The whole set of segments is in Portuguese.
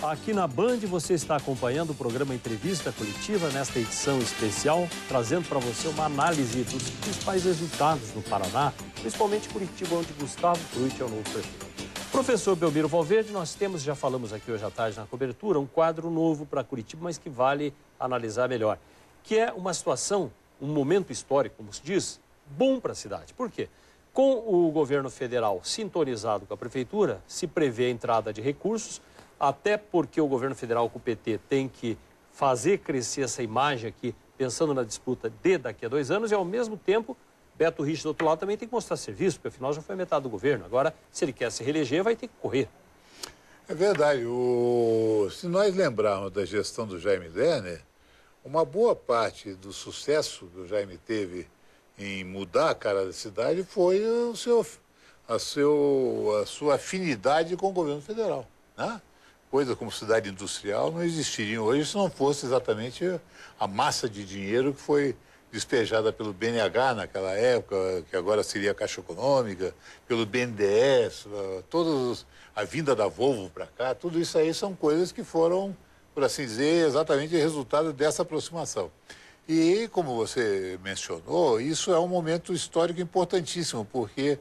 Aqui na Band você está acompanhando o programa Entrevista Coletiva nesta edição especial, trazendo para você uma análise dos principais resultados no Paraná, principalmente Curitiba, onde Gustavo Fruit é o novo prefeito. Professor Belmiro Valverde, nós temos, já falamos aqui hoje à tarde na cobertura, um quadro novo para Curitiba, mas que vale analisar melhor, que é uma situação, um momento histórico, como se diz, bom para a cidade. Por quê? Com o governo federal sintonizado com a prefeitura, se prevê a entrada de recursos, até porque o governo federal com o PT tem que fazer crescer essa imagem aqui, pensando na disputa de daqui a 2 anos, e ao mesmo tempo, Beto Richa do outro lado também tem que mostrar serviço, porque afinal já foi metade do governo. Agora, se ele quer se reeleger, vai ter que correr. É verdade. Se nós lembrarmos da gestão do Jaime Lerner, uma boa parte do sucesso que o Jaime teve em mudar a cara da cidade foi a sua afinidade com o governo federal, né? Coisas como cidade industrial não existiriam hoje se não fosse exatamente a massa de dinheiro que foi despejada pelo BNH naquela época, que agora seria a Caixa Econômica, pelo BNDES, a vinda da Volvo para cá, tudo isso aí são coisas que foram, por assim dizer, exatamente resultado dessa aproximação. E, como você mencionou, isso é um momento histórico importantíssimo, porque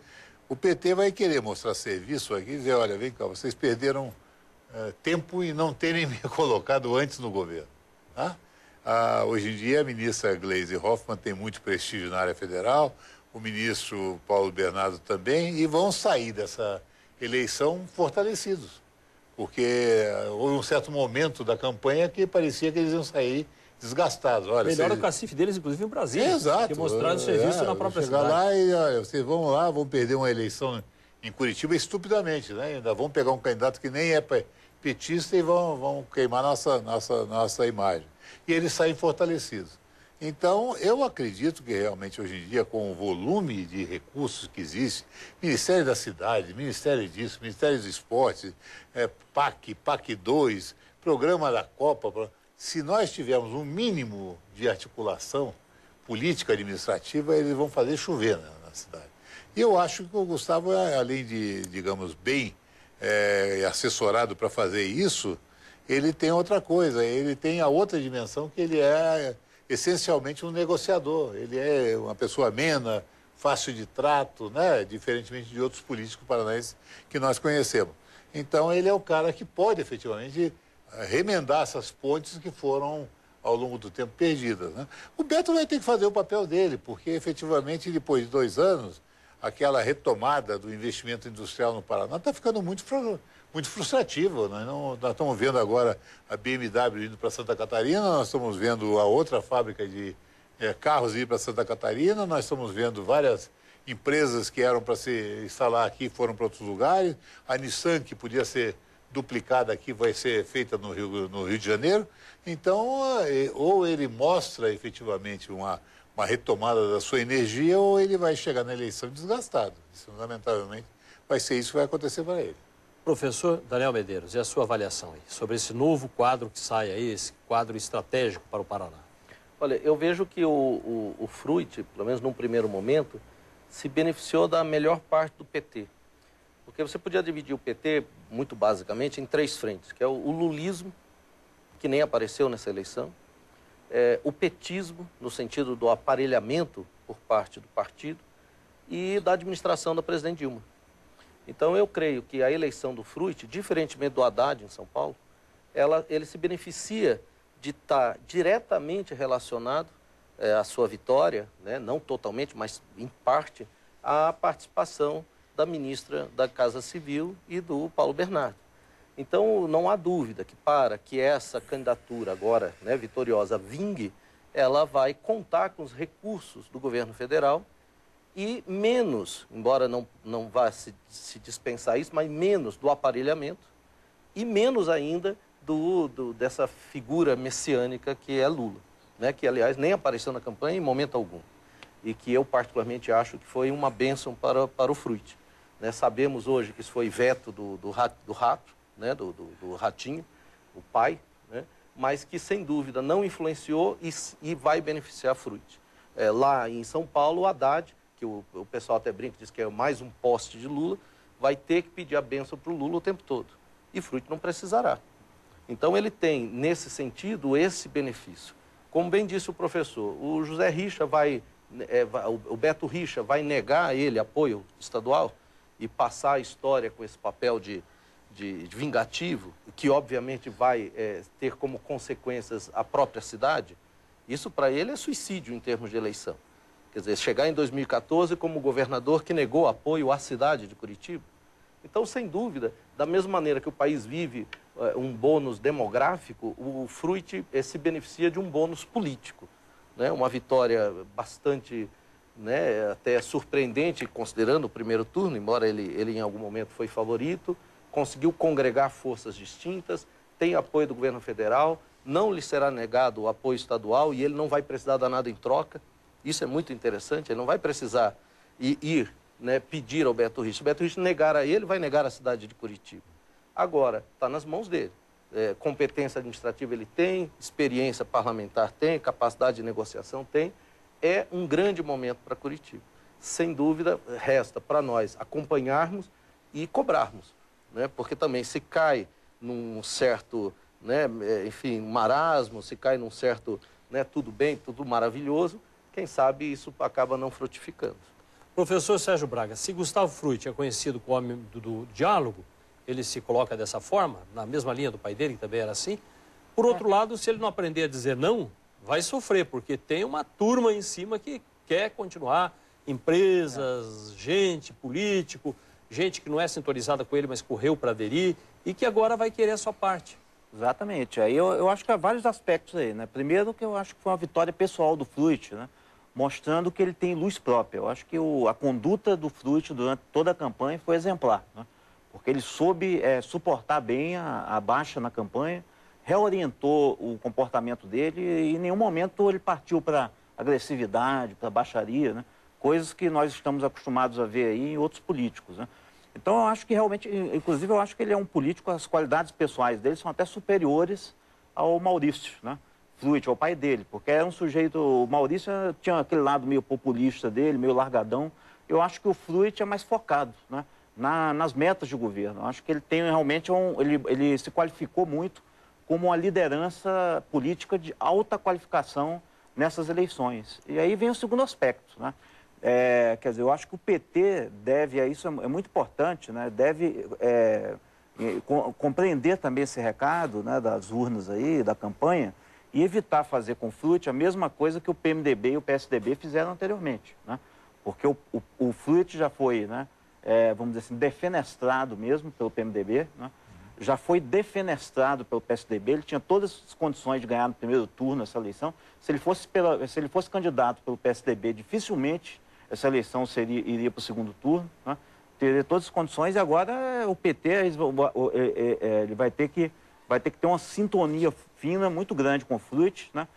o PT vai querer mostrar serviço aqui e dizer, olha, vem cá, vocês perderam tempo em não terem me colocado antes no governo. Tá? Hoje em dia, a ministra Gleisi Hoffmann tem muito prestígio na área federal, o ministro Paulo Bernardo também, e vão sair dessa eleição fortalecidos. Porque houve um certo momento da campanha que parecia que eles iam sair desgastados. Olha, melhor o cacife deles, inclusive, em Brasília. Exato. Que mostraram o serviço na própria chegar cidade. Lá e olha, vocês vão lá, vão perder uma eleição em Curitiba estupidamente, né? Ainda vão pegar um candidato que nem é petista e vão queimar nossa imagem. E eles saem fortalecidos. Então, eu acredito que realmente hoje em dia, com o volume de recursos que existe, Ministério da Cidade, Ministério disso, Ministério dos Esportes, PAC 2, Programa da Copa, se nós tivermos um mínimo de articulação política administrativa, eles vão fazer chover na cidade. E eu acho que o Gustavo, além de, digamos, bem assessorado para fazer isso, ele tem outra coisa, ele tem a outra dimensão que ele é essencialmente um negociador. Ele é uma pessoa amena, fácil de trato, né? Diferentemente de outros políticos paranaenses que nós conhecemos. Então, ele é o cara que pode, efetivamente, remendar essas pontes que foram, ao longo do tempo, perdidas, né? O Beto vai ter que fazer o papel dele, porque, efetivamente, depois de 2 anos, aquela retomada do investimento industrial no Paraná está ficando muito frustrativo. Nós estamos vendo agora a BMW indo para Santa Catarina, nós estamos vendo a outra fábrica de carros ir para Santa Catarina, nós estamos vendo várias empresas que eram para se instalar aqui foram para outros lugares, a Nissan, que podia ser duplicada aqui, vai ser feita no Rio de Janeiro. Então, ou ele mostra efetivamente uma retomada da sua energia, ou ele vai chegar na eleição desgastado. Isso, lamentavelmente, vai ser isso que vai acontecer para ele. Professor Daniel Medeiros, e a sua avaliação aí sobre esse novo quadro que sai aí, esse quadro estratégico para o Paraná? Olha, eu vejo que o Fruit, pelo menos num primeiro momento, se beneficiou da melhor parte do PT. Porque você podia dividir o PT, muito basicamente, em 3 frentes, que é o lulismo, que nem apareceu nessa eleição, o petismo, no sentido do aparelhamento por parte do partido, e da administração da presidente Dilma. Então, eu creio que a eleição do Fruit, diferentemente do Haddad em São Paulo, ele se beneficia de estar diretamente relacionado à sua vitória, né, não totalmente, mas em parte, à participação da ministra da Casa Civil e do Paulo Bernardo. Então, não há dúvida que para que essa candidatura agora, né, vitoriosa, vingue, ela vai contar com os recursos do governo federal e menos, embora não vá se dispensar isso, mas menos do aparelhamento e menos ainda dessa figura messiânica que é Lula, né, que, aliás, nem apareceu na campanha em momento algum e que eu particularmente acho que foi uma bênção para o Fruit. Né? Sabemos hoje que isso foi veto do rato, né, do ratinho, o pai, né, mas que sem dúvida não influenciou e vai beneficiar a Fruit. Lá em São Paulo, o Haddad, que o pessoal até brinca, diz que é mais um poste de Lula, vai ter que pedir a bênção para o Lula o tempo todo. E Fruit não precisará. Então, ele tem, nesse sentido, esse benefício. Como bem disse o professor, o José Richa o Beto Richa vai negar a ele apoio estadual e passar a história com esse papel de vingativo, que obviamente vai ter como consequências a própria cidade. Isso para ele é suicídio em termos de eleição. Quer dizer, chegar em 2014 como governador que negou apoio à cidade de Curitiba. Então, sem dúvida, da mesma maneira que o país vive um bônus demográfico, o Fruit se beneficia de um bônus político, né? Uma vitória bastante, né, até surpreendente, considerando o primeiro turno, embora ele em algum momento foi favorito, conseguiu congregar forças distintas, tem apoio do governo federal, não lhe será negado o apoio estadual e ele não vai precisar dar nada em troca. Isso é muito interessante, ele não vai precisar ir, né, pedir ao Beto Richa. O Beto Richa negar a ele, vai negar a cidade de Curitiba. Agora, está nas mãos dele. Competência administrativa ele tem, experiência parlamentar tem, capacidade de negociação tem. É um grande momento para Curitiba. Sem dúvida, resta para nós acompanharmos e cobrarmos, né? Porque também se cai num certo, né, enfim, marasmo, se cai num certo, né, tudo bem, tudo maravilhoso, quem sabe isso acaba não frutificando. Professor Sérgio Braga, se Gustavo Fruit é conhecido como homem do diálogo, ele se coloca dessa forma, na mesma linha do pai dele, que também era assim. Por outro lado, se ele não aprender a dizer não, vai sofrer, porque tem uma turma em cima que quer continuar, empresas, gente, político, gente que não é sintonizada com ele, mas correu para aderir, e que agora vai querer a sua parte. Exatamente. Aí eu acho que há vários aspectos aí, né? Primeiro, que eu acho que foi uma vitória pessoal do Fruit, né? Mostrando que ele tem luz própria. Eu acho que a conduta do Fruit durante toda a campanha foi exemplar, né? Porque ele soube suportar bem a baixa na campanha, reorientou o comportamento dele e em nenhum momento ele partiu para agressividade, para baixaria, né? Coisas que nós estamos acostumados a ver aí em outros políticos, né? Então eu acho que realmente, inclusive eu acho que ele é um político, as qualidades pessoais dele são até superiores ao Maurício, né? Fruit, ao pai dele, porque era um sujeito, o Maurício tinha aquele lado meio populista dele, meio largadão. Eu acho que o Fruit é mais focado, né, nas metas de governo. Eu acho que ele tem realmente ele se qualificou muito como uma liderança política de alta qualificação nessas eleições. E aí vem o segundo aspecto, né? Quer dizer, eu acho que o PT deve, isso é muito importante, né? Deve compreender também esse recado, né, das urnas aí, da campanha, e evitar fazer com o Fruit a mesma coisa que o PMDB e o PSDB fizeram anteriormente, né? Porque o Fruit já foi, né, vamos dizer assim, defenestrado mesmo pelo PMDB, né? Já foi defenestrado pelo PSDB, ele tinha todas as condições de ganhar no primeiro turno essa eleição. Se ele fosse candidato pelo PSDB, dificilmente essa eleição iria para o segundo turno, né? Teria todas as condições, e agora o PT ele vai ter que ter uma sintonia fina muito grande com o Fruit, né?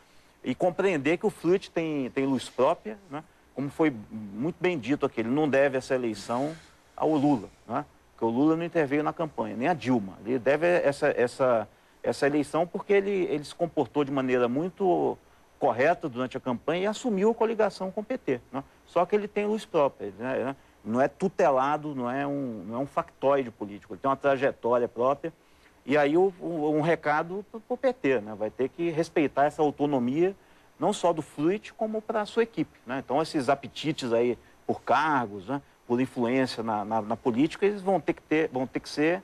E compreender que o Fruit tem luz própria, né? Como foi muito bem dito aqui, ele não deve essa eleição ao Lula, né? Porque o Lula não interveio na campanha, nem a Dilma. Ele deve essa eleição porque ele se comportou de maneira muito correta durante a campanha e assumiu a coligação com o PT, né? Só que ele tem luz própria, né? Não é tutelado, não é um factoide político, ele tem uma trajetória própria. E aí um recado para o PT, né? Vai ter que respeitar essa autonomia, não só do Fruit, como para a sua equipe, né? Então esses apetites aí por cargos, né, por influência na política, eles vão ter que ser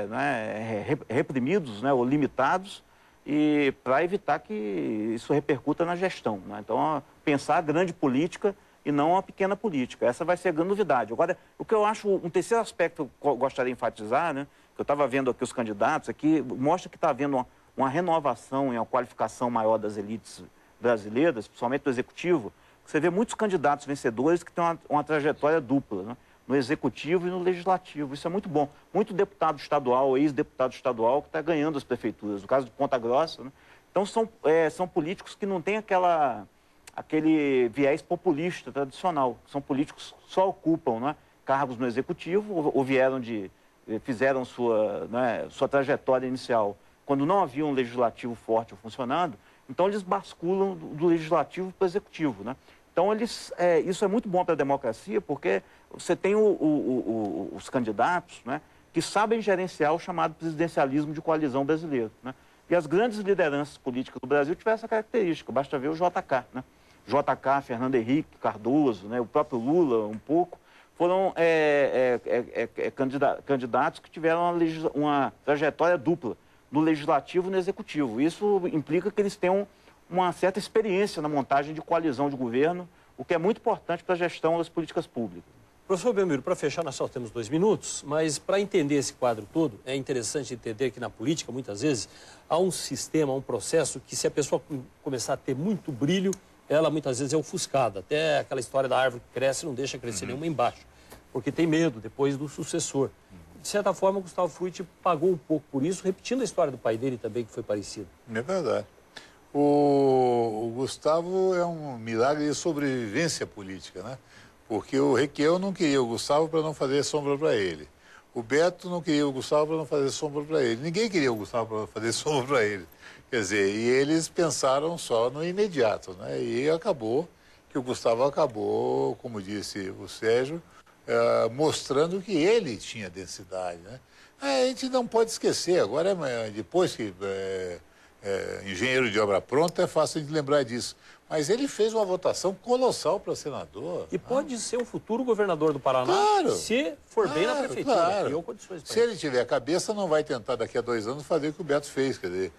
né, reprimidos, né, ou limitados, e para evitar que isso repercuta na gestão, né? Então pensar a grande política e não a pequena política. Essa vai ser a grande novidade. Agora, o que eu acho, um terceiro aspecto que eu gostaria de enfatizar, né, que eu estava vendo aqui os candidatos, aqui mostra que está havendo uma renovação e uma qualificação maior das elites brasileiras, principalmente do executivo. Você vê muitos candidatos vencedores que têm uma trajetória dupla, né, no executivo e no legislativo. Isso é muito bom. Muito deputado estadual, ex-deputado estadual, que está ganhando as prefeituras. No caso de Ponta Grossa, né? Então são políticos que não têm aquele viés populista tradicional. São políticos que só ocupam, né, cargos no executivo ou fizeram sua trajetória inicial quando não havia um legislativo forte funcionando. Então eles basculam do legislativo para o executivo, né? Então isso é muito bom para a democracia, porque você tem os candidatos, né, que sabem gerenciar o chamado presidencialismo de coalizão brasileiro, né? E as grandes lideranças políticas do Brasil tiveram essa característica, basta ver o JK, né? JK, Fernando Henrique Cardoso, né? O próprio Lula, um pouco, foram candidatos que tiveram uma trajetória dupla, no legislativo e no executivo. Isso implica que eles tenham uma certa experiência na montagem de coalizão de governo, o que é muito importante para a gestão das políticas públicas. Professor Belmiro, para fechar, nós só temos 2 minutos, mas para entender esse quadro todo, é interessante entender que na política, muitas vezes, há um sistema, um processo que, se a pessoa começar a ter muito brilho, ela muitas vezes é ofuscada. Até aquela história da árvore que cresce e não deixa crescer nenhuma embaixo, porque tem medo depois do sucessor. De certa forma, o Gustavo Frutti pagou um pouco por isso, repetindo a história do pai dele também, que foi parecida. É verdade. O Gustavo é um milagre de sobrevivência política, né? Porque o Requião não queria o Gustavo para não fazer sombra para ele. O Beto não queria o Gustavo para não fazer sombra para ele. Ninguém queria o Gustavo para fazer sombra para ele. Quer dizer, e eles pensaram só no imediato, né? E acabou que o Gustavo acabou, como disse o Sérgio, mostrando que ele tinha densidade, né? A gente não pode esquecer, agora, depois que engenheiro de obra pronta, é fácil de lembrar disso. Mas ele fez uma votação colossal para senador. E pode ser o futuro governador do Paraná, claro, se for bem na prefeitura. Claro. Criou condições para se ele tiver cabeça, não vai tentar daqui a 2 anos fazer o que o Beto fez, quer dizer,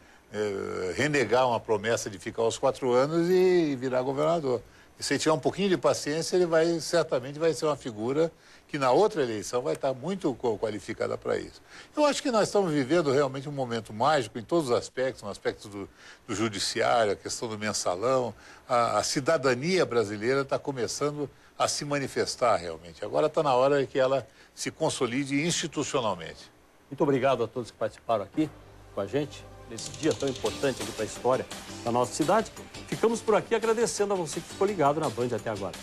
renegar uma promessa de ficar aos 4 anos e virar governador. E se ele tiver um pouquinho de paciência, ele certamente vai ser uma figura que na outra eleição vai estar muito qualificada para isso. Eu acho que nós estamos vivendo realmente um momento mágico em todos os aspectos, no aspecto do judiciário, a questão do mensalão. A cidadania brasileira está começando a se manifestar realmente. Agora está na hora que ela se consolide institucionalmente. Muito obrigado a todos que participaram aqui com a gente, nesse dia tão importante aqui para a história da nossa cidade. Ficamos por aqui agradecendo a você que ficou ligado na Band até agora.